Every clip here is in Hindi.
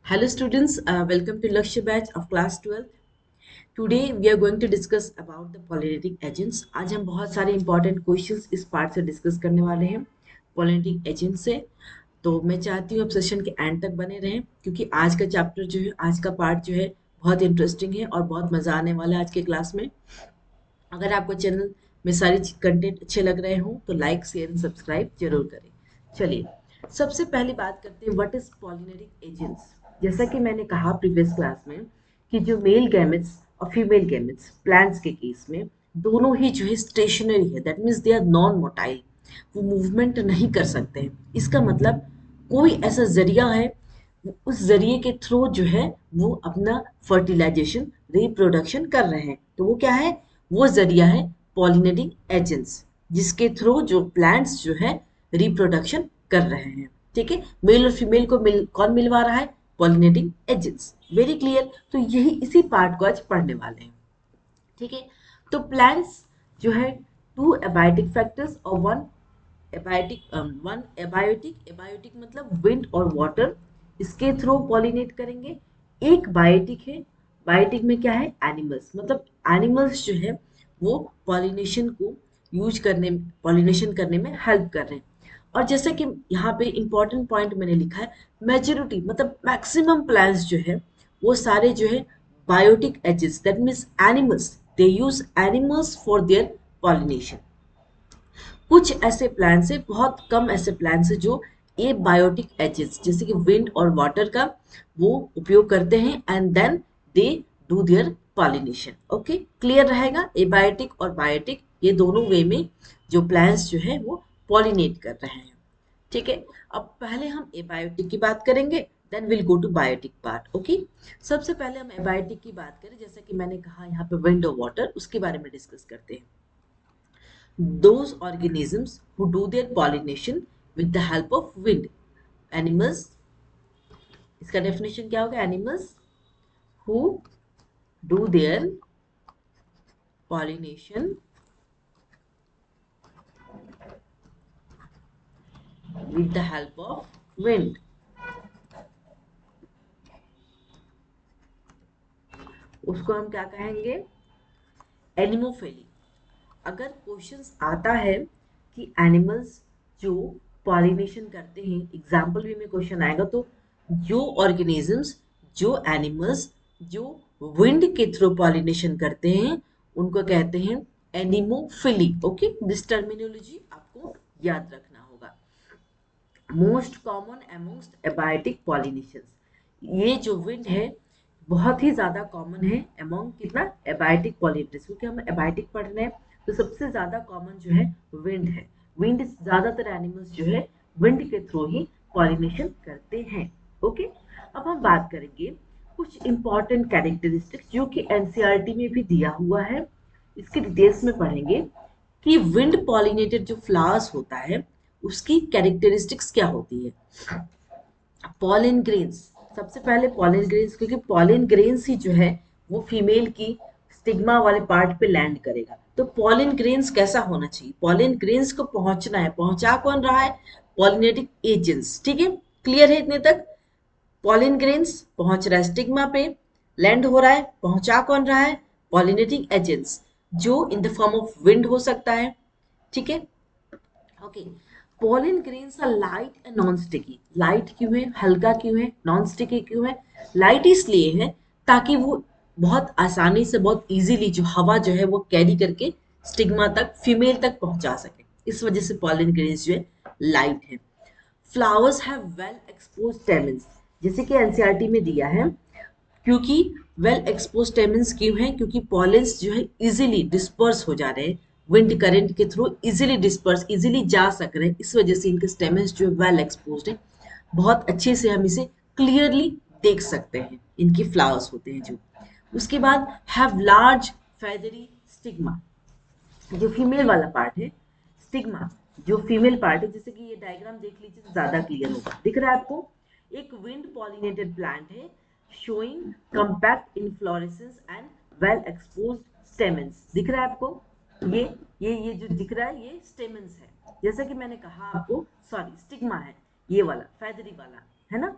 Hello students, welcome to Lakshya batch of class 12. Today we are going to discuss about the pollinating agents. आज हम बहुत सारे important questions इस पार्ट से डिस्कस करने वाले हैं pollinating agents से। तो मैं चाहती हूँ आप सेशन के एंड तक बने रहें क्योंकि आज का चैप्टर जो है, आज का पार्ट जो है बहुत इंटरेस्टिंग है और बहुत मज़ा आने वाला है आज के क्लास में। अगर आपको चैनल में सारी कंटेंट अच्छे लग रहे हो तो लाइक शेयर एंड सब्सक्राइब जरूर करें। चलिए सबसे पहली बात करते हैं व्हाट इज पॉलिनेटिक एजेंट्स। जैसा कि मैंने कहा प्रीवियस क्लास में कि जो मेल गैमेट्स और फीमेल गैमेट्स प्लांट्स के केस में दोनों ही जो है स्टेशनरी है, that means they are non motile, वो मूवमेंट नहीं कर सकते हैं। इसका मतलब कोई ऐसा जरिया है, उस जरिए के थ्रू जो है वो अपना फर्टिलाइजेशन रिप्रोडक्शन कर रहे हैं। तो वो क्या है? वो जरिया है पॉलिनेटिंग एजेंट्स, जिसके थ्रू जो प्लांट्स जो है रिप्रोडक्शन कर रहे हैं। ठीक है, मेल और फीमेल को कौन मिलवा रहा है? Pollinating agents. Very clear. तो यही इसी पार्ट को आज पढ़ने वाले हैं। ठीक है, तो प्लांट्स जो है टू एबायोटिक फैक्टर्स और वन एबायोटिक। एबायोटिक मतलब विंड और वाटर, इसके थ्रू पॉलिनेट करेंगे। एक बायोटिक है। बायोटिक में क्या है? एनिमल्स, मतलब एनिमल्स जो है वो पॉलिनेशन को यूज करने पॉलिनेशन करने में हेल्प कर रहे हैं। और जैसा कि यहाँ पे इंपॉर्टेंट पॉइंट मैंने लिखा है, मेजोरिटी मतलब मैक्सिमम प्लांट्स जो है वो सारे जो है biotic agents, that means animals, they use animals for their pollination. कुछ ऐसे प्लांट्स है, बहुत कम ऐसे प्लांट्स है जो ए बायोटिक एजेंट्स जैसे कि विंड और वाटर का वो उपयोग करते हैं and then they do their pollination. Okay, clear रहेगा? एबायोटिक और बायोटिक ये दोनों वे में जो प्लांट्स जो है वो पॉलिनेट कर रहे हैं। ठीक है, अब पहले हम एबायोटिक की बात करेंगे, then will go to biotic part. Okay, सबसे पहले हम एबायोटिक की बात करें। जैसा कि मैंने कहा यहाँ पे विंड और वाटर, उसके बारे में डिस्कस करते हैं। Those organisms who do their pollination with the help of wind. Animals, इसका डेफिनेशन क्या होगा? Animals who do their pollination with the help of wind. उसको हम क्या कहेंगे? एनिमोफिली। अगर क्वेश्चंस आता है कि एनिमल्स जो पॉलिनेशन करते हैं, एग्जाम्पल भी में क्वेश्चन आएगा, तो जो ऑर्गेनिजम्स, जो एनिमल्स जो विंड के थ्रू पॉलिनेशन करते हैं उनको कहते हैं एनिमोफिली। ओके, दिस टर्मिनोलॉजी आपको याद रखना होगा। Most common amongst abiotic pollinations, ये जो विंड है बहुत ही ज्यादा कॉमन है अमोंग कितना? एबायोटिक पॉलिनेटर्स, क्योंकि हम एबायोटिक पढ़ रहे हैं तो सबसे ज्यादा कॉमन जो है विंड है। विंड, ज्यादातर एनिमल्स जो है विंड के थ्रू ही पॉलिनेशन करते हैं। ओके, अब हम बात करेंगे कुछ इंपॉर्टेंट कैरेक्टरिस्टिक्स जो कि एनसीईआरटी में भी दिया हुआ है, इसके डिटेल्स में पढ़ेंगे कि विंड पॉलिनेटेड जो फ्लावर्स होता है उसकी कैरेक्टरिस्टिक्स क्या होती है। पॉलिन ग्रेन्स, सबसे पहले पॉलिन ग्रेन्स, क्योंकि पॉलिन ग्रेन्स ही जो है वो फीमेल की स्टिग्मा वाले पार्ट पे लैंड करेगा। तो पॉलिन ग्रेन्स कैसा होना चाहिए? पॉलिन ग्रेन्स को पहुंचना है, पहुंचा कौन रहा है? पॉलिनेटिक एजेंट्स। ठीक है, क्लियर है इतने तक? पॉलिन ग्रेन्स पहुंच रहा है स्टिग्मा पे, लैंड हो रहा है, पहुंचा कौन रहा है? पॉलिनेटिंग एजेंट्स, जो in the form of wind हो सकता है। ठीक है, okay. Pollen grains are light and non sticky. Light क्यों है? हल्का क्यों है? नॉन स्टिकी क्यों है? लाइट इसलिए है ताकि वो बहुत आसानी से, बहुत इजीली जो हवा जो है वो कैरी करके स्टिग्मा तक, फीमेल तक पहुंचा सके। इस वजह से पोलन ग्रेन्स जो है लाइट है। Flowers have well exposed stamens, जैसे कि एनसीईआरटी में दिया है, क्योंकि वेल एक्सपोज स्टेमन्स क्यों है? क्योंकि पॉलेंस जो है इजीली डिस्पर्स हो जा रहे हैं, विंड करंट के थ्रू इजीली डिस्पर्स, इजीली जा सक रहे हैं, इस वजह से इनके स्टेमन्स जो वेल एक्सपोज्ड है। बहुत अच्छे से हम इसे क्लियरली देख सकते हैं, इनके फ्लावर्स होते हैं जो। उसके बाद हैव लार्ज फेदरी स्टिग्मा, जो फीमेल वाला पार्ट है, स्टिग्मा जो फीमेल पार्ट है, जैसे कि ये डायग्राम देख लीजिए तो ज्यादा क्लियर होगा। दिख रहा है आपको? एक विंड पॉलिनेटेड प्लांट है showing compact inflorescence and well exposed stamens. दिख रहा है आपको? ये ये जो दिख रहा है ये स्टेमन्स है। जैसा कि मैंने कहा आपको, सॉरी स्टिग्मा है ये वाला, फेदरी वाला, है ना?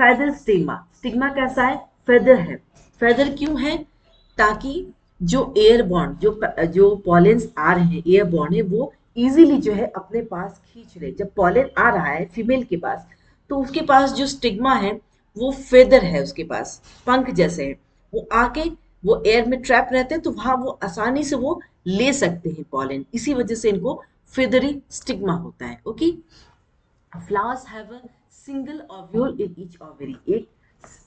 फेदर स्टिग्मा, स्टिग्मा कैसा है, फेदर है। फेदर क्यों है, ताकि जो एयर बॉन्ड जो पॉलेंस आ रहे हैं, एयर बॉन्ड है, वो इजीली जो है अपने पास खींच ले। जब पॉलन आ रहा है फीमेल के पास, तो उसके पास जो स्टिग्मा है वो फेदर है, उसके पास पंख जैसे है, वो आके वो एयर में ट्रैप रहते हैं, तो वहां वो आसानी से वो ले सकते हैं पॉलन, इसी वजह से इनको फेदरी स्टिग्मा होता है। Okay, flowers have a single ovule in each ovary, एक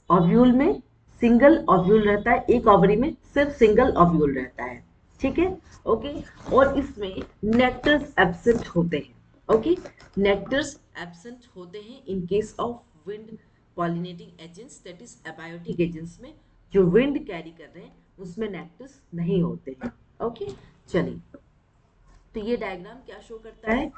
ओव्यूल में सिंगल ओव्यूल रहता है, एक ओवरी में सिर्फ सिंगल ओव्यूल रहता है। ठीक है, ओके। और इसमें नेक्टर्स एब्सेंट होते हैं। ओके, नेक्टर्स एब्सेंट होते हैं in case of wind pollinating agents, that is abiotic agents में जो विंड कैरी कर रहे हैं उसमें नेक्टर्स नहीं होते हैं। ओके, चलिए, तो ये डायग्राम क्या शो करता है,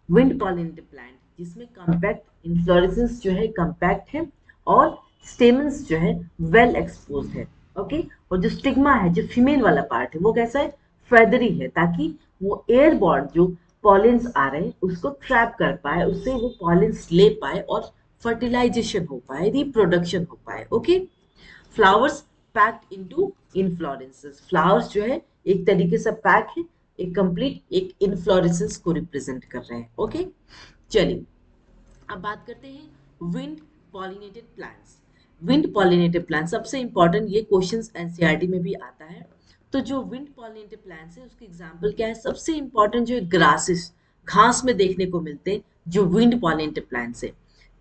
विंड पॉलिनेटेड प्लांट जिसमें कॉम्पैक्ट इन्फ्लोरेसेंस जो है कॉम्पैक्ट है और स्टेमन्स जो है वेल एक्सपोज्ड है। ओके, और जो स्टिग्मा है, जो फीमेल वाला पार्ट है, वो कैसा है, फेदरी है, ताकि वो एयरबॉर्न जो पॉलिन्स आ रहे हैं उसको ट्रैप कर पाए, उससे वो पॉलिन्स ले पाए और फर्टिलाइजेशन हो पाए, रिप्रोडक्शन हो पाए। Okay, flowers packed into inflorescences, flowers जो है एक तरीके से पैक है, एक कंप्लीट एक इनफ्लोरेंसेस को रिप्रेजेंट कर रहे हैं। ओके, चलिए अब बात करते हैं wind pollinated plants. Wind pollinated plant सबसे इंपॉर्टेंट, ये क्वेश्चंस एनसीईआरटी में भी आता है। तो जो विंड पॉलिनेटेड प्लांट्स है उसके एग्जांपल क्या है, सबसे इंपॉर्टेंट जो ग्रासेस, घास में देखने को मिलते हैं जो विंड पॉलिनेटेड प्लांट्स है।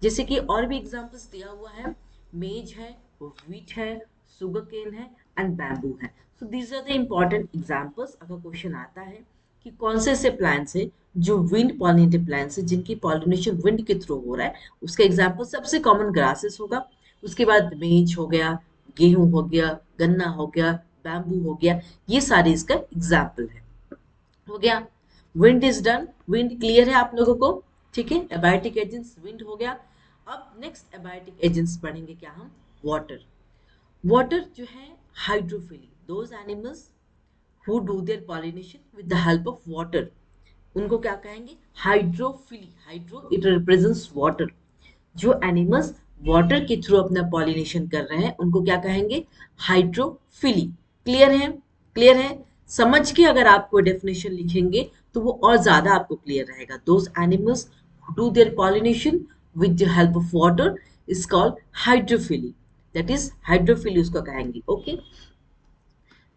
जैसे कि और भी एग्जांपल्स दिया हुआ है, मेज है, व्हीट है, सुगर केन है एंड बैम्बू है। So these are the important examples. अगर क्वेश्चन आता है कि कौन से ऐसे प्लांट्स हैं जो विंड पॉलिनेटेड प्लांट्स है जिनकी पॉलिनेशन विंड के थ्रू हो रहा है, उसका एग्जांपल सबसे कॉमन ग्रासेस होगा। उसके बाद मेज हो गया, गेहूं हो गया, गन्ना हो गया, बैम्बू हो गया, ये सारे इसका एग्जाम्पल है। हो गया, wind is done, wind clear है आप लोगों को। ठीक है, एबायोटिक एजेंट्स विंड हो गया। अब नेक्स्ट एबायोटिक एजेंट्स पढ़ेंगे क्या हम, वाटर। वाटर जो है hydrophily, those animals who do their pollination with the help of water, उनको क्या कहेंगे, hydrophily. Hydro it represents water, जो एनिमल्स वाटर के थ्रू अपना पॉलिनेशन कर रहे हैं उनको क्या कहेंगे, हाइड्रोफिली। क्लियर है, क्लियर है। समझ के अगर आप कोई डेफिनेशन लिखेंगे तो वो और ज्यादा आपको क्लियर रहेगा। Those animals do their pollination with the help of water is called hydrophily, that is hydrophily उसको कहेंगे। ओके,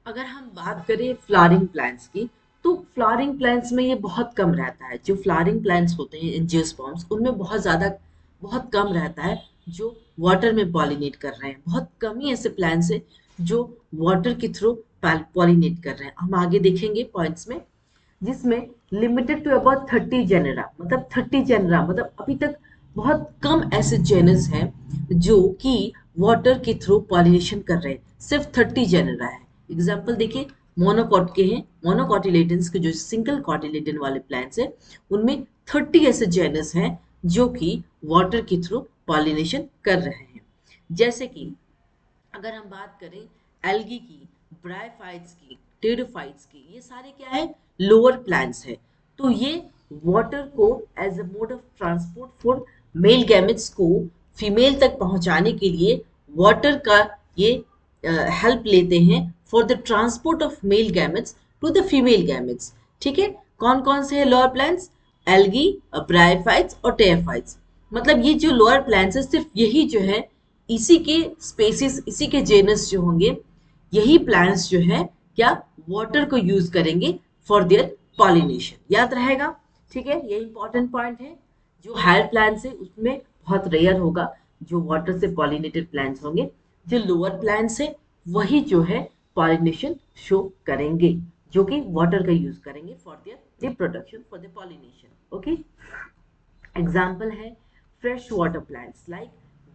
अगर हम बात करें फ्लावरिंग प्लांट्स की, तो फ्लावरिंग प्लांट्स में ये बहुत कम रहता है। जो फ्लावरिंग प्लांट्स होते हैं एंजियोस्पर्म्स, उनमें बहुत कम रहता है जो वाटर में पॉलिनेट कर रहे हैं। बहुत कम ही ऐसे प्लांट्स हैं जो वाटर के थ्रू पॉलिनेट कर रहे हैं। हम आगे देखेंगे पॉइंट्स में, जिसमें लिमिटेड टू अबाउट 30 जेनरा, मतलब 30 जेनरा मतलब अभी तक बहुत कम ऐसे जेनस हैं जो कि वाटर के थ्रू पॉलिनेशन कर रहे हैं, सिर्फ 30 जेनरा है। एग्जाम्पल देखिए, मोनोकॉट के हैं, मोनोकॉटिलेडन्स के जो सिंगल कॉटिलेडन वाले प्लांट्स हैं उनमें 30 ऐसे जेनस हैं जो कि वाटर के थ्रू पॉलिनेशन कर रहे हैं। जैसे कि अगर हम बात करें एल्गी की, ब्रायोफाइट्स की, टेरिडोफाइट्स की, ये सारे क्या है, लोअर प्लांट्स है। तो ये वाटर को as a mode of transport for male gametes को फीमेल तक पहुंचाने के लिए वाटर का ये हेल्प लेते हैं for the transport of male gametes to the female gametes. ठीक है, कौन कौन से है लोअर प्लांट्स, एल्गी, ब्रायोफाइट्स और टेरिडोफाइट्स। मतलब ये जो लोअर प्लांट्स है सिर्फ यही जो है, इसी के स्पेसिस, इसी के जेनस जो होंगे, यही प्लांट्स जो है क्या वाटर को यूज करेंगे फॉर देयर पॉलिनेशन। याद रहेगा, ठीक है, ये इंपॉर्टेंट पॉइंट है। जो हायर प्लांट्स है उसमें बहुत रेयर होगा जो वाटर से पॉलिनेटेड प्लांट्स होंगे। जो लोअर प्लांट्स है वही जो है पॉलिनेशन शो करेंगे, जो कि वाटर का यूज करेंगे for their reproduction, for the pollination. Okay, example है fresh water plants like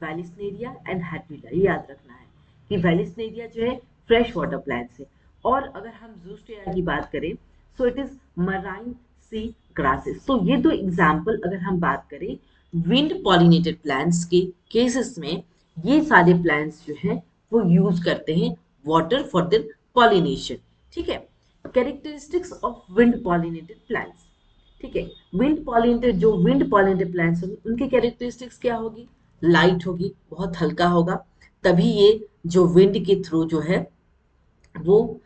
Vallisneria and Hydrilla. ये याद रखना है कि वैलिस्नेरिया जो है फ्रेश वाटर प्लांट्स है। और अगर हम जूस्टेरा की बात करें, so it is marine sea grasses. तो ये दो एग्जाम्पल अगर हम बात करें विंड पॉलिनेटेड प्लांट्स के केसेस में, ये सारे प्लांट्स जो हैं वो यूज करते हैं वाटर फॉर देयर पॉलिनेशन। ठीक है, characteristics of wind pollinated plants. ठीक है, विंड पॉलिनेटेड, जो विंड पॉलिनेटेड प्लांट्स होंगे उनकी कैरेक्टरिस्टिक्स क्या होगी, लाइट होगी, बहुत हल्का होगा, तभी ये जो विंड के थ्रू जो है वो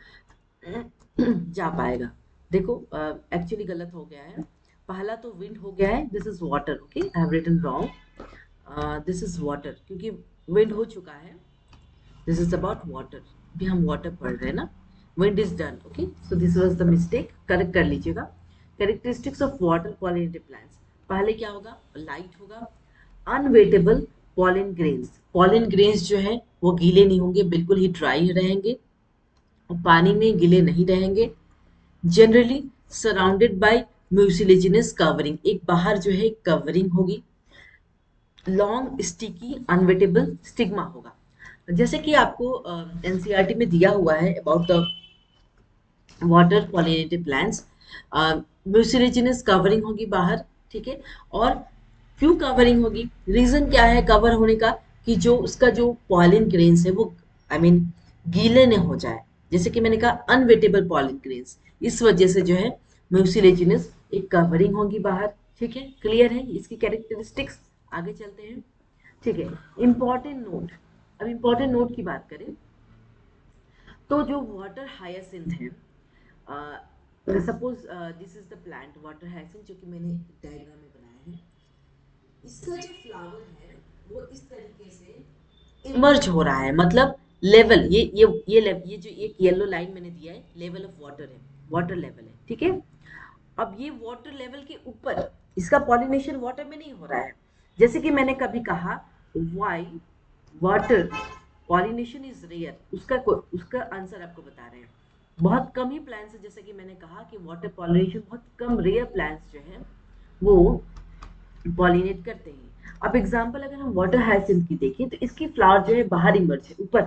जा पाएगा। देखो एक्चुअली गलत हो गया है, पहला तो विंड हो गया है, this is water, okay I have written wrong, this is water, क्योंकि विंड हो चुका है, दिस इज अबाउट वाटर, अभी हम वाटर पढ़ रहे हैं ना, wind is done, okay so this was the mistake, correct कर लीजिएगा। Characteristics of water pollinated plants, पहले क्या होगा, लाइट होगा, unwettable pollen grains, pollen grains जो है वो गीले नहीं होंगे, बिल्कुल ही ड्राई रहेंगे और पानी में गीले नहीं रहेंगे, generally surrounded by mucilaginous covering, एक बाहर जो है कवरिंग होगी, लॉन्ग स्टिकी अनवेटेबल स्टिग्मा होगा। जैसे कि आपको एनसीईआरटी में दिया हुआ है about the water pollinated plants, mucilaginous covering होगी बाहर, ठीक है, और क्यों कवरिंग होगी, रीजन क्या है कवर होने का, कि जो उसका जो पॉलिन ग्रेन्स है वो आई मीन गीले न हो जाए, जैसे कि मैंने कहा अनवेटेबल पॉलिन ग्रेन्स, इस वजह से जो है म्यूसिलेजिनस एक कवरिंग होगी बाहर, ठीक है, क्लियर है इसकी कैरेक्टरिस्टिक्स। आगे चलते हैं, ठीक है, इंपॉर्टेंट नोट, अब इंपॉर्टेंट नोट की बात करें तो जो वाटर हायासिंथ है, suppose this is the plant water hyacinth जो कि मैंने डायग्राम में बनाया है, इसका जो फ्लावर है वो इस तरीके से इमर्ज हो रहा है, मतलब लेवल ये जो एक येलो लाइन मैंने दिया है लेवल ऑफ वाटर है, वाटर लेवल है, ठीक है। अब ये वाटर लेवल के ऊपर इसका पॉलिनेशन वाटर में नहीं हो रहा है, जैसे कि मैंने कभी कहा why water pollination is rare, उसका आंसर आपको बता रहे हैं, बहुत कम ही प्लांट्स है, जैसे कि मैंने कहा कि वाटर पॉलिनेशन बहुत कम, रेयर प्लांट्स जो है वो पॉलिनेट करते हैं। अब एग्जांपल अगर हम वाटर हाइसिंथ की देखें तो इसकी फ्लावर जो है बाहर इमर्ज है, ऊपर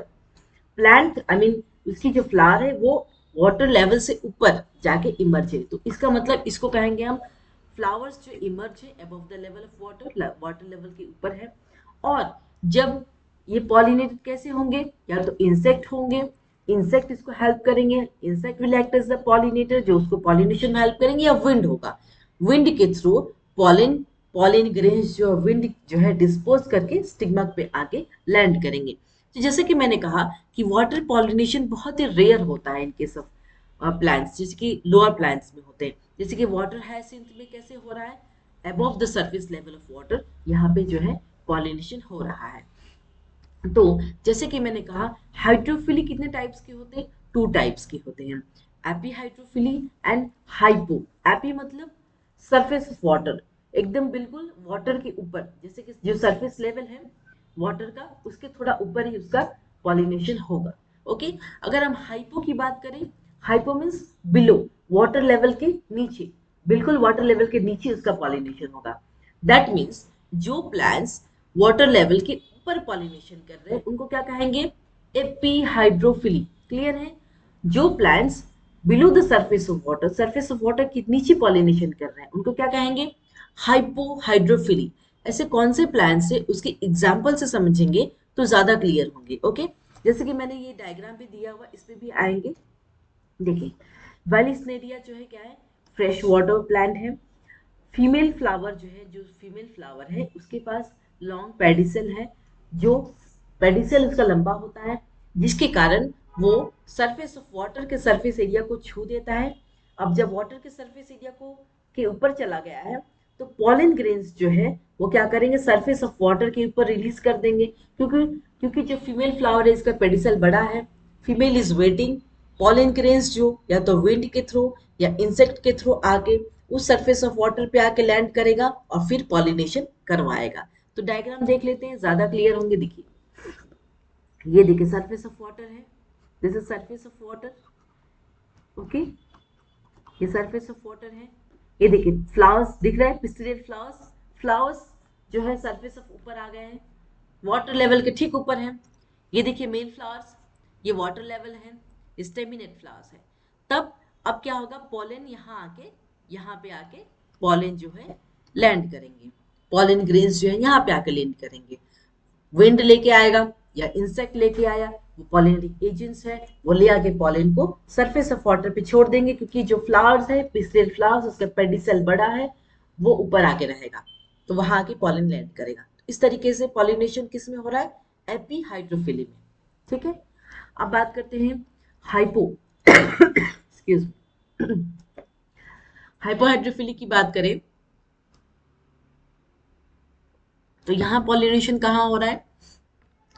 प्लांट आई मीन उसकी जो फ्लावर है वो वाटर लेवल से ऊपर जाके इमर्ज है, तो इसका मतलब इसको कहेंगे हम फ्लावर्स जो इमर्ज है above the level of water, water level के ऊपर है। और जब ये पॉलिनेटेड कैसे होंगे, या तो इंसेक्ट होंगे, इंसेक्ट इसको हेल्प करेंगे, insect will act as the pollinator जो उसको पॉलिनेशन में हेल्प करेंगे, या विंड होगा, विंड के थ्रू पॉलिन पॉलिन ग्रेन्स जो विंड जो है डिस्पोज करके स्टिग्मा पे आके लैंड करेंगे। तो जैसे कि मैंने कहा कि वाटर पॉलिनेशन बहुत ही रेयर होता है इनके सब प्लांट्स, जैसे कि लोअर प्लांट्स में होते हैं, जैसे कि वाटर हायसिंथ में कैसे हो रहा है, above the surface level of water यहाँ पे जो है पॉलिनेशन हो रहा है। तो जैसे कि मैंने कहा हाइड्रोफिली कितने टाइप्स के होते हैं, टू टाइप्स के होते हैं, AP hydrophily and hypo. AP मतलब सरफेस ऑफ वाटर, एकदम बिल्कुल वाटर के ऊपर, जैसे कि जो सरफेस लेवल है वाटर का उसके थोड़ा ऊपर ही उसका पॉलिनेशन होगा, ओके। अगर हम हाइपो की बात करें, hypo means below, water level के नीचे, बिल्कुल वाटर लेवल के नीचे उसका पॉलिनेशन होगा। दैट मीन्स जो प्लांट्स वाटर लेवल के ऊपर पॉलिनेशन कर रहे हैं उनको क्या कहेंगे, एपीहाइड्रोफिली, क्लियर है। जो plants below the surface of water, surface of water के नीचे पॉलिनेशन कर रहे हैं उनको क्या कहेंगे, हाइपोहाइड्रोफिली। ऐसे कौन से प्लांट्स है उसके एग्जाम्पल से समझेंगे तो ज्यादा क्लियर होंगे, ओके। जैसे कि मैंने ये डायग्राम भी दिया हुआ, इस पे भी आएंगे, देखिए वेलिस्नेरिया जो है क्या है, फ्रेश वाटर प्लांट है, फीमेल फ्लावर जो है, जो फीमेल फ्लावर है उसके पास लॉन्ग पेडिसल है, जो पेडिसल उसका लंबा होता है जिसके कारण वो सरफेस ऑफ वाटर के सरफेस एरिया को छू देता है। अब जब वाटर के सरफेस एरिया को के ऊपर चला गया है तो पॉलिन ग्रेन्स जो है वो क्या करेंगे, सरफेस ऑफ वाटर के ऊपर रिलीज कर देंगे, क्योंकि क्योंकि जो फीमेल फ्लावर है इसका पेडिसल बड़ा है, female is waiting, pollen grains जो या तो विंड के थ्रू या इंसेक्ट के थ्रू आके उस सरफेस ऑफ वाटर पे आके लैंड करेगा और फिर पॉलिनेशन करवाएगा। तो डायग्राम देख लेते हैं, ज्यादा क्लियर होंगे। देखिए ये देखिए सरफेस ऑफ वाटर है, this is surface of water, okay, ये सरफेस ऑफ वाटर है। ये देखिए फ्लावर्स दिख रहा है, पिस्टिलियन फ्लावर्स, फ्लावर्स जो है सरफेस ऑफ ऊपर आ गए हैं, वाटर लेवल के ठीक ऊपर है। ये देखिए मेल फ्लावर्स, ये वाटर लेवल है, स्टेमिनेट फ्लावर्स है। तब अब क्या होगा, पोलन यहाँ पे आके पोलन जो है लैंड करेंगे, पोलन ग्रेन्स जो है यहाँ पे आके लैंड करेंगे, विंड लेके आएगा या इंसेक्ट लेके आया, वो पॉलिनेटिंग एजेंट्स है, वो ले आके पॉलन को सरफेस ऑफ वाटर पे छोड़ देंगे, क्योंकि जो फ्लावर्स है पिस्टिल फ्लावर्स उसका पेडिसल बड़ा है वो ऊपर आके रहेगा, तो वहां आके पॉलन लैंड करेगा। इस तरीके से पॉलिनेशन किस में हो रहा है, एपीहाइड्रोफिली में। ठीक है, अब बात करते हैं हाइपो एक्सक्यूज मी, हाइपोहाइड्रोफिली की बात करें तो यहाँ पॉलिनेशन कहाँ हो रहा है,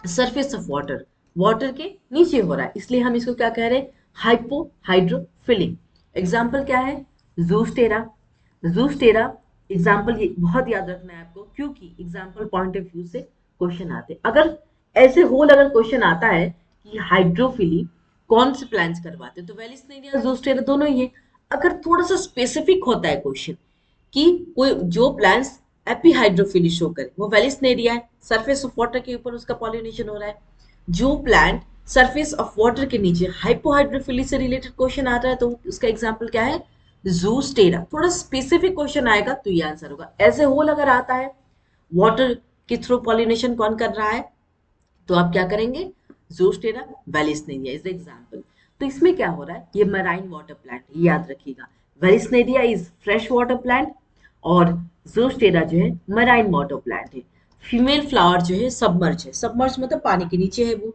सरफेस ऑफ वाटर, वाटर के नीचे हो रहा है, इसलिए हम इसको क्या कह रहे हैं, हाइपोहाइड्रोफिलिक। एग्जाम्पल क्या है, जूस्टेरा, जूस्टेरा एग्जाम्पल, ये बहुत याद रखना है आपको क्योंकि एग्जाम्पल पॉइंट ऑफ व्यू से क्वेश्चन आते हैं। अगर ऐसे होल अगर क्वेश्चन आता है कि हाइड्रोफिली कौन से प्लांट्स करवाते हैं तो वेलिस्नेरिया जूस्टेरा दोनों ही है। अगर थोड़ा सा स्पेसिफिक होता है क्वेश्चन कि कोई जो प्लांट्स एपीहाइड्रोफिली शो करे वो वेलिस्नेरिया है, सरफेस ऑफ वाटर के ऊपर उसका पॉलिनेशन हो रहा है। जो प्लांट सरफेस ऑफ वाटर के नीचे हाइपोहाइड्रोफिली से रिलेटेड क्वेश्चन आ रहा है तो उसका एग्जांपल क्या है, जूस्टेरा। थोड़ा स्पेसिफिक क्वेश्चन आएगा तो ये आंसर होगा। ऐसे होल अगर आता है वाटर के थ्रू पॉलिनेशन कौन कर रहा है तो आप क्या करेंगे, जूस्टेरा वेलिस्नेरिया इज द एग्जांपल। तो इसमें क्या हो रहा है, ये मराइन वाटर प्लांट, ये याद रखिएगा, Vallisneria is fresh water plant और जूस्टेरा जो है मराइन वाटर प्लांट है। फीमेल फ्लावर जो है सबमर्ज है, सबमर्ज मतलब पानी के नीचे है वो।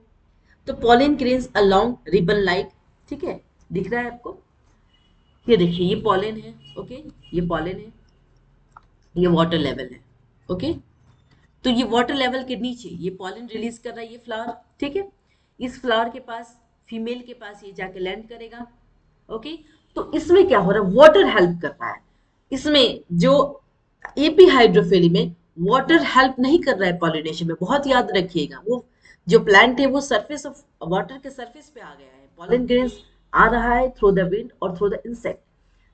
तो pollen grains along ribbon like, ठीक है, दिख रहा है आपको, ये देखिए ये पॉलिन है, ओके, ये पॉलिन है, ये वाटर लेवल है, ओके। तो ये वाटर लेवल के नीचे ये पॉलिन रिलीज कर रहा है ये फ्लावर, ठीक है। इस फ्लावर के पास, फीमेल के पास ये जाके लैंड करेगा, ओके। तो इसमें क्या हो रहा है, वाटर हेल्प कर रहा है। इसमें जो एपी हाइड्रोफिली में वाटर हेल्प नहीं कर रहा है पॉलिनेशन में, बहुत याद रखिएगा। वो जो प्लांट है वो सरफेस ऑफ वाटर के सरफेस पे आ गया है, पॉलन ग्रेन्स आ रहा है थ्रू द विंड और थ्रू द इंसेक्ट।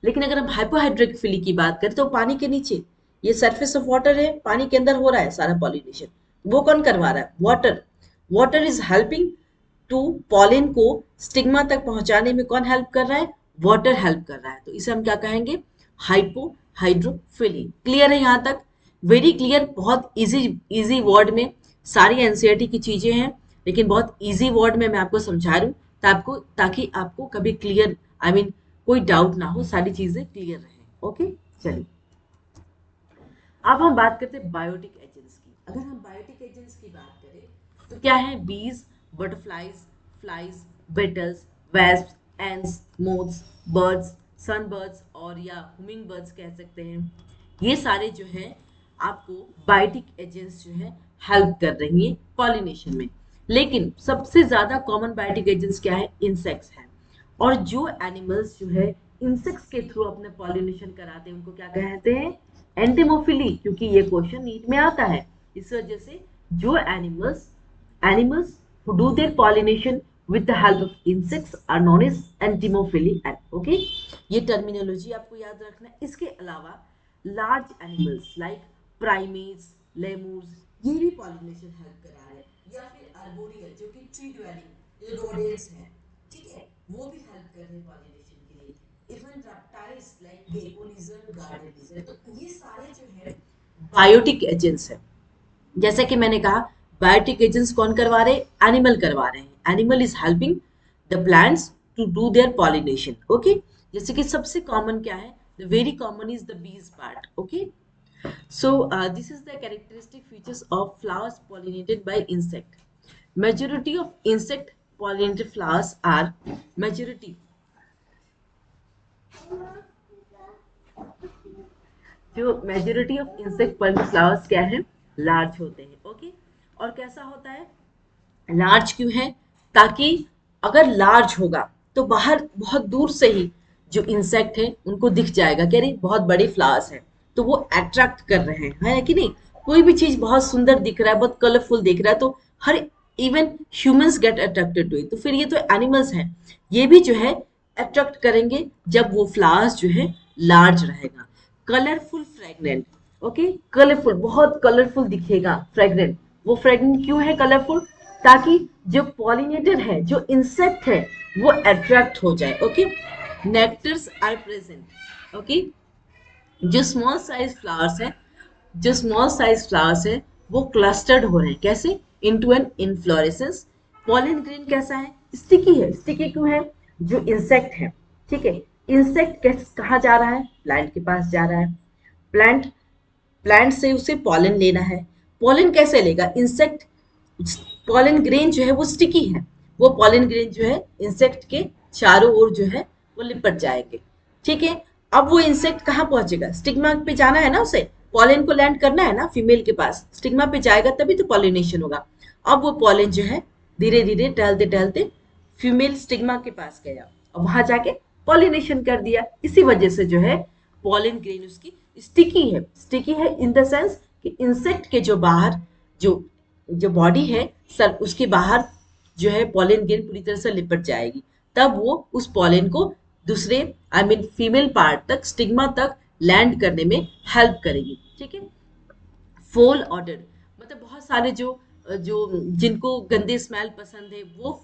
लेकिन अगर हम हाइपोहाइड्रोफिली की बात करें तो पानी के नीचे, ये सरफेस ऑफ वाटर है, पानी के अंदर हो रहा है सारा पॉलिनेशन। वो कौन करवा रहा है, water. Water is helping to pollen को स्टिग्मा तक पहुंचाने में कौन हेल्प कर रहा है, वाटर हेल्प कर रहा है। तो इसे हम क्या कहेंगे, हाइपोहाइड्रोफिली। क्लियर है यहाँ तक, वेरी क्लियर, बहुत इजी इजी वर्ड में सारी एनसीईआरटी की चीजें हैं, लेकिन बहुत इजी वर्ड में मैं आपको समझा रही हूँ ताकि आपको कभी क्लियर आई मीन कोई डाउट ना हो, सारी चीजें क्लियर रहे, ओके। चलिए अब हम बात करते हैं बायोटिक एजेंट्स की। अगर हम बायोटिक एजेंट्स की बात करें तो क्या है, bees, butterflies, flies, beetles, wasps, ants, moths, birds, sunbirds और या हुमिंग बर्ड्स कह सकते हैं, ये सारे जो है आपको बायोटिक एजेंट्स जो है हेल्प कर रही हैं पॉलिनेशन में। लेकिन सबसे ज्यादा कॉमन बायोटिक एजेंट्स क्या है, इंसेक्ट्स हैं। और जो एनिमल्स जो है इंसेक्ट्स के थ्रू अपने पॉलिनेशन कराते हैं उनको क्या कहते हैं, एंटिमोफिली, क्योंकि ये क्वेश्चन नीट में आता है। इस वजह से जो animals animals who do their pollination with the help of insects are known as entomophily, okay। ये टर्मिनोलॉजी आपको याद रखना है। इसके अलावा लार्ज एनिमल्स लाइक प्राइमेट्स, लेमूर्स, ये भी पॉलिनेशन हेल्प करा रहे हैं, या फिर आर्बोरियल जो कि ट्री ड्वेलिंग रोडेंट्स हैं, ठीक है, वो भी हेल्प कर रहे हैं पॉलिनेशन के लिए। Even reptiles like gecko lizard, garden lizard, तो ये सारे जो है बायोटिक एजेंट्स हैं। जैसा कि मैंने कहा, बायोटिक एजेंट्स कौन करवा रहे हैं, एनिमल करवा रहे हैं। Animal is helping the plants to do their pollination, okay. जैसे कि सबसे कॉमन क्या है, the very common is the bees part, okay. So this is the characteristic features of flowers pollinated by insect. Majority of insect pollinated flowers are majority. जो majority of insect pollinated flowers क्या है, लार्ज होते हैं, ओके। और कैसा होता है, लार्ज क्यों है, ताकि अगर लार्ज होगा तो बाहर बहुत दूर से ही जो इंसेक्ट है उनको दिख जाएगा कि अरे बहुत बड़े फ्लावर्स हैं, तो वो अट्रैक्ट कर रहे हैं, है कि नहीं। कोई भी चीज बहुत सुंदर दिख रहा है, बहुत कलरफुल दिख रहा है, तो हर even humans get attracted to it. तो फिर ये तो एनिमल्स हैं, ये भी जो है अट्रैक्ट करेंगे जब वो फ्लावर्स जो है लार्ज रहेगा। कलरफुल फ्रेगनेंट, ओके, कलरफुल, बहुत कलरफुल दिखेगा, फ्रेगनेंट। वो फ्रेगनेंट क्यों है कलरफुल, ताकि जो पॉलिनेटर है, जो इंसेक्ट है, वो अट्रैक्ट हो जाए, okay. Nectars are present, okay. जो स्मॉल साइज फ्लावर्स है, जो स्मॉल साइज फ्लावर्स है वो क्लस्टर्ड हो रहे हैं, कैसे, into an inflorescence. Pollen grain कैसा है, स्टिकी है। स्टिकी क्यों है, जो इंसेक्ट है, ठीक है, इंसेक्ट कहाँ जा रहा है, प्लांट के पास जा रहा है। प्लांट प्लांट से उसे पॉलन लेना है, पॉलन कैसे लेगा? इंसेक्ट पॉलन ग्रेन जो है वो स्टिकी है, वो पॉलन ग्रेन जो है इंसेक्ट के चारों ओर जो है वो लिपट जाएंगे। ठीक है, अब वो इंसेक्ट कहाँ पहुंचेगा? स्टिग्मा पे जाना है ना उसे, पॉलन को लैंड करना है ना फीमेल के पास, स्टिग्मा पे जाएगा तभी तो पॉलिनेशन होगा। अब वो पॉलन जो है धीरे धीरे टहलते टहलते फीमेल स्टिग्मा के पास गया और वहां जाके पॉलिनेशन कर दिया। इसी वजह से जो है पॉलन ग्रेन उसकी स्टिकी है। स्टिकी है इन द सेंस कि इंसेक्ट के जो बाहर जो जो बॉडी है सर उसके बाहर जो है पॉलन ग्रेन पूरी तरह से लिपट जाएगी, तब वो उस पॉलन को दूसरे आई मीन फीमेल पार्ट तक स्टिग्मा तक लैंड करने में हेल्प करेगी। ठीक है, फोल ऑर्डर मतलब बहुत सारे जो जो जिनको गंदे स्मेल पसंद है वो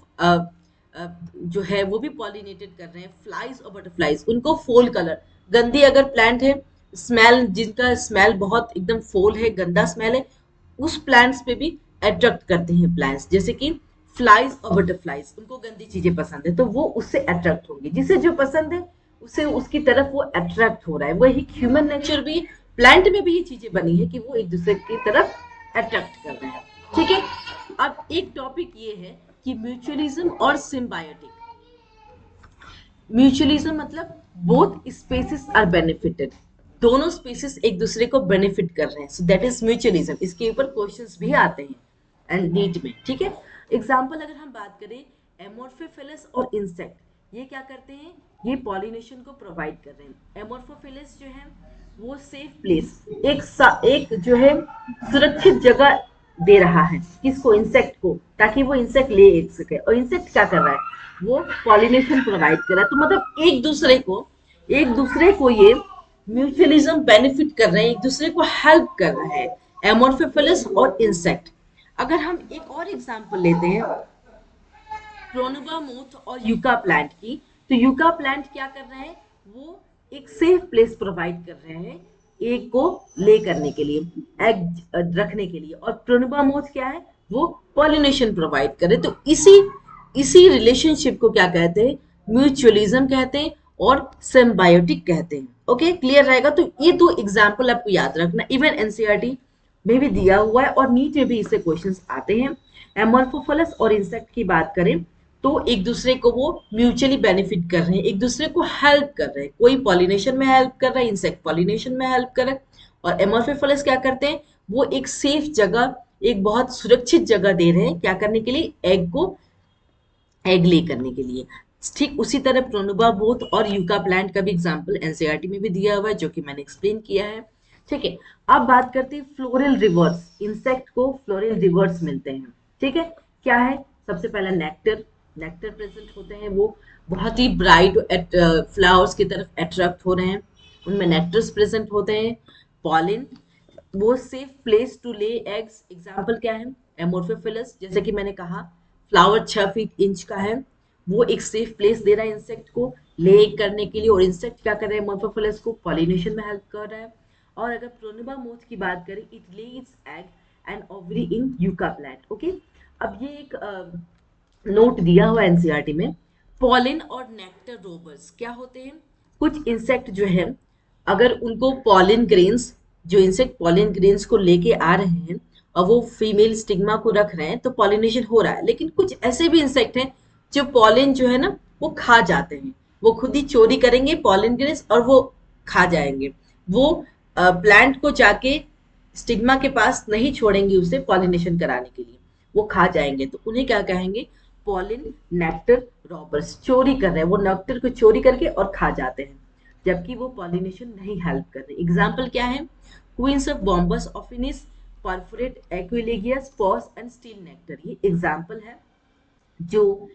जो है वो भी पॉलिनेटेड कर रहे हैं। फ्लाइज और बटरफ्लाइज उनको फोल कलर, गंदी अगर प्लांट है, स्मेल जिनका स्मेल बहुत एकदम फोल है, गंदा स्मेल है, उस प्लांट्स पे भी अट्रैक्ट करते हैं प्लांट्स। जैसे कि फ्लाइज और बटरफ्लाइज उनको गंदी चीजें पसंद है तो वो उससे अट्रैक्ट होंगे, जिसे जो पसंद है उसे उसकी तरफ वो अट्रैक्ट हो रहा है। वही ह्यूमन नेचर भी, प्लांट में भी ये चीजें बनी है कि वो एक दूसरे की तरफ अट्रैक्ट कर रहे हैं। ठीक है, अब एक टॉपिक ये है कि म्यूचुअलिज्म और सिम्बायोटिक। म्यूचुअलिज्म मतलब बोथ स्पेसिस आर बेनिफिटेड, दोनों स्पेसिस एक दूसरे को बेनिफिट कर रहे हैं, सो दैट इज म्यूचुअलिज्म। इसके ऊपर क्वेश्चंस भी आते हैं एंड नीट में। ठीक है, एग्जांपल अगर हम बात करें एमोर्फोफिलस और इंसेक्ट, ये क्या करते हैं? ये पॉलिनेशन को प्रोवाइड कर रहे हैं। एमोर्फोफिलस जो है वो सेफ प्लेस, एक जो है सुरक्षित जगह दे रहा है किसको? इंसेक्ट को, ताकि वो इंसेक्ट ले एक सके। और इंसेक्ट क्या कर रहा है? वो पॉलिनेशन प्रोवाइड कर रहा है। तो मतलब एक दूसरे को ये म्यूचुअलिज्म बेनिफिट कर रहे हैं, एक दूसरे को हेल्प कर रहे हैं एमोर्फोफिलस और इंसेक्ट। अगर हम एक और एग्जांपल लेते हैं प्रोनुबा मोथ और यूका प्लांट की, तो यूका प्लांट क्या कर रहे हैं? वो एक सेफ प्लेस प्रोवाइड कर रहे हैं एग को ले करने के लिए, एग रखने के लिए। और प्रोनुबा मोथ क्या है? वो पॉलिनेशन प्रोवाइड कर रहे हैं। तो इसी इसी रिलेशनशिप को क्या कहते हैं? म्यूचुअलिज्म कहते हैं और सिम्बायोटिक कहते हैं। ओके, क्लियर रहेगा? तो ये दो एग्जाम्पल आपको याद रखना, इवन एनसीईआरटी में भी दिया हुआ है और नीट में भी इससे क्वेश्चंस आते हैं। एमोर्फोफिलस और इंसेक्ट की बात करें तो एक दूसरे को वो म्यूचुअली बेनिफिट कर रहे हैं, एक दूसरे को हेल्प कर रहे हैं। कोई पॉलिनेशन में हेल्प कर रहा है, इंसेक्ट पॉलिनेशन में हेल्प कर रहा है। और एमोर्फोफिलस क्या करते हैं? वो एक सेफ जगह, एक बहुत सुरक्षित जगह दे रहे हैं क्या करने के लिए? एग को एग ले करने के लिए। ठीक उसी तरह प्रोनुबा बोथ और यूका प्लांट का भी एग्जांपल एनसीईआरटी में भी दिया हुआ है, जो कि मैंने एक्सप्लेन किया है। ठीक है, अब बात करते हैं फ्लोरल रिवर्स। इंसेक्ट को फ्लोरल रिवर्स मिलते हैं। ठीक है, क्या है? सबसे पहला नेक्टर, नेक्टर प्रेजेंट होते हैं, वो बहुत ही ब्राइट फ्लावर्स की तरफ अट्रैक्ट हो रहे हैं, उनमें नेक्टर्स प्रेजेंट होते हैं। पॉलिन, वो safe place to lay eggs, example क्या है? एमोर्फोफिलस, जैसे कि मैंने कहा फ्लावर 6 फीट इंच का है, वो एक सेफ प्लेस दे रहा है इंसेक्ट को ले करने के लिए। और इंसेक्ट क्या कर रहा है? एमोर्फोफिलस को पॉलिनेशन में हेल्प कर रहा है। और अगर प्रोनुबा मोथ की बात करें, इट ले it's egg and ovary in yucca plant. Okay, अब ये एक नोट दिया हुआ एनसीईआरटी में, पॉलिन और नेक्टर रोबर्स क्या होते हैं? कुछ इंसेक्ट जो है अगर उनको पॉलिन ग्रेन्स, जो इंसेक्ट पॉलिन ग्रेन्स को लेके आ रहे हैं और वो फीमेल स्टिग्मा को रख रहे हैं तो पॉलिनेशन हो रहा है। लेकिन कुछ ऐसे भी इंसेक्ट हैं जो पॉलिन जो है ना वो खा जाते हैं, वो खुद ही चोरी करेंगे पॉलिन ग्रेन्स और वो खा जाएंगे। वो प्लांट को जाके स्टिग्मा के पास नहीं छोड़ेंगे उसे पॉलिनेशन कराने के लिए, वो खा जाएंगे। तो उन्हें क्या कहेंगे? Pollen nectar robbers. चोरी कर रहे हैं, वो नेक्टर को चोरी करके और खा जाते हैं, जबकि वो पॉलिनेशन नहीं हेल्प कर रहे। एग्जाम्पल क्या है? Queens of Bombus affinis, perforate Aquilegias, pause and steal nectar. ये एग्जाम्पल है जो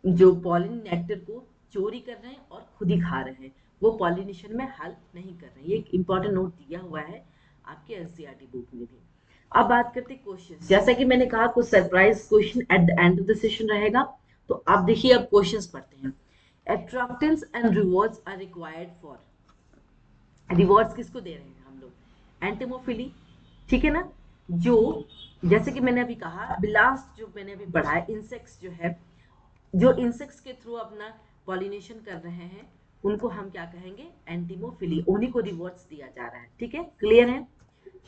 जो पॉलिन नेक्टर को चोरी कर रहे हैं और खुद ही खा रहे हैं, वो पॉलिनेशन में हेल्प नहीं कर रहे हैं। ये एक इंपॉर्टेंट नोट दिया हुआ है आपके एनसीईआरटी बुक में भी। अब बात करते हैं क्वेश्चन। जैसा कि मैंने कहा कुछ surprise question at the end of the session रहेगा, तो आप देखिए अब क्वेश्चंस पढ़ते हैं। Attractants and rewards are required for, rewards किसको दे रहे हैं हम लोग? एंटिमोफिली। ठीक है ना, जो जैसे कि मैंने अभी कहा लास्ट जो मैंने अभी पढ़ा है, इंसेक्ट्स जो है, जो इंसेक्ट्स के थ्रू अपना पॉलिनेशन कर रहे हैं उनको हम क्या कहेंगे? एंटिमोफिली। उन्हीं को रिवॉर्ड्स दिया जा रहा है। ठीक है, क्लियर है?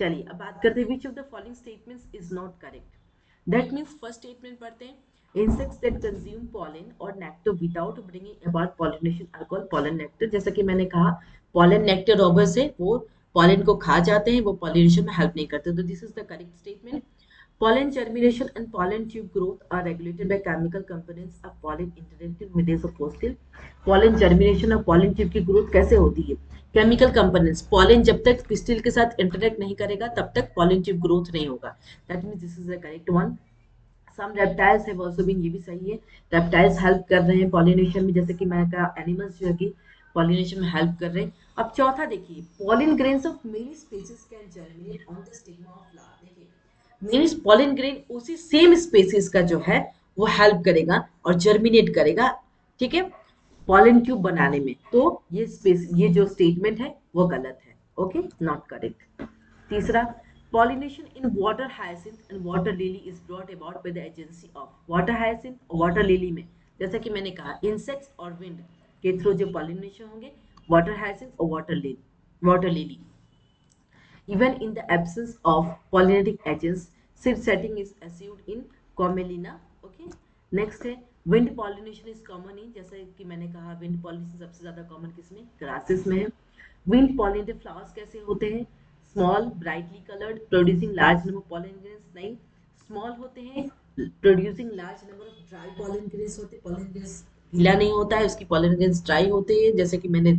चलिए अब बात करते हैं which of the following statements is not correct. That means first statement पढ़ते हैं, insects that consume pollen or nectar without bringing about pollination are called pollen nectar। जैसा कि मैंने कहा pollen nectar robbers है, वो pollen को खा जाते हैं, वो pollination में help नहीं करते। तो this is the correct statement। Pollen germination and pollen tube growth are regulated by chemical components of pollen interacting with the postil। pollen germination और pollen tube की growth कैसे होती है? केमिकल कंपोनेंट्स, पॉलन जब तक पिस्टिल के साथ इंटरेक्ट नहीं करेगा तब तक पॉलन ट्यूब ग्रोथ नहीं होगा। That means this is the correct one. Some reptiles have also been, ये भी सही है, रेप्टाइल्स हेल्प कर रहे हैं पॉलिनेशन में, जैसे कि मैंने कहा एनिमल्स जो है कि पॉलिनेशन में हेल्प कर रहे हैं। अब चौथा देखिए, pollen grains of many species can germinate on the stigma of flower. देखिए मींस पॉलिन ग्रेन उसी सेम स्पीसीज का जो है वो हेल्प करेगा और जर्मिनेट करेगा, ठीक है, पॉलन ट्यूब बनाने में। तो ये जो स्टेटमेंट है वो गलत है, ओके, नॉट करेक्ट। तीसरा, pollination in water hyacinth and water lily is brought about by the agency of water hyacinth और water lily में, जैसा कि मैंने कहा insects और wind के थ्रू जो pollination होंगे water hyacinth और water lily। Even in the absence of pollinating agents, seed setting is achieved in Commelina। Okay, next है wind pollination is common in, जैसा कि मैंने कहा wind pollination सबसे ज्यादा कॉमन किसमें, grasses में है। wind pollinated flowers कैसे होते हैं, small brightly colored producing large number of pollen grains, नहीं, small होते हैं producing large number of dry pollen grains होते हैं, pollen grains गीला नहीं होता है, उसकी pollen grains ड्राई होते हैं, जैसे कि मैंने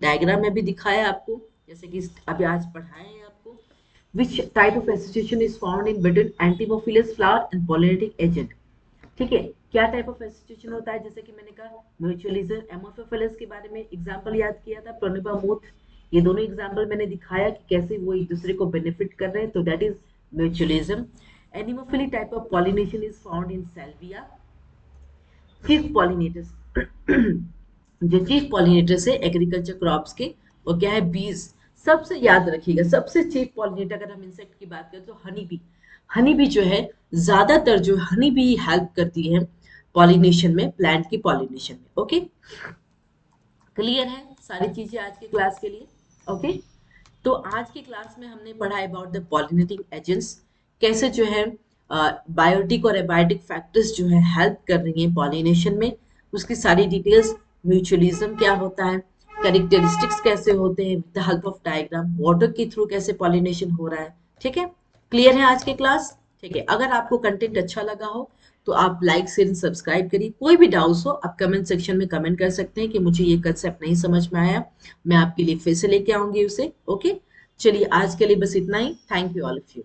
डायग्राम में भी दिखाया आपको, जैसे कि अभी आज पढ़ाए हैं आपको। Which type of association is found in between antimophilous flower and pollinating agent? ठीक है, क्या टाइप ऑफ एसोसिएशन होता है, जैसे कि मैंने कहा म्यूचुअलिज्म, एमोफिफिलस के बारे में एग्जांपल याद किया था, प्रोनिपा मूथ, ये दोनों एग्जांपल मैंने दिखाया कि कैसे वो एक दूसरे को बेनिफिट कर रहे हैं, तो that is mutualism. Anemophily type of pollination is found in सेल्विया। Chief pollinators जो चीफ पॉलिनेटर्स है एग्रीकल्चर क्रॉप्स के, वो क्या है, बीज। सबसे याद रखिएगा सबसे चीफ पॉलिनेटर अगर हम इंसेक्ट की बात करें तो हनी बी। हनी बी जो है ज्यादातर जो हनी बी हेल्प करती है पॉलिनेशन में, प्लांट की पॉलिनेशन में। ओके, क्लियर है सारी चीजें आज के क्लास के लिए? ओके, तो आज की क्लास में हमने पढ़ा अबाउट द पॉलिनेटिंग एजेंट्स, कैसे जो है बायोटिक और एबायोटिक फैक्टर्स जो है हेल्प कर रही हैं पॉलिनेशन में, उसकी सारी डिटेल्स, म्यूचुअलिज्म क्या होता है, कैरेक्टरिस्टिक्स कैसे होते हैं, with the help of diagram, water के थ्रू कैसे पॉलिनेशन हो रहा है। ठीक है, क्लियर है आज की क्लास? ठीक है, अगर आपको कंटेंट अच्छा लगा हो तो आप लाइक शेयर सब्सक्राइब करिए। कोई भी डाउट्स हो आप कमेंट सेक्शन में कमेंट कर सकते हैं कि मुझे ये कंसेप्ट नहीं समझ में आया, मैं आपके लिए फिर से लेके आऊंगी उसे। ओके, चलिए आज के लिए बस इतना ही। Thank you all of you.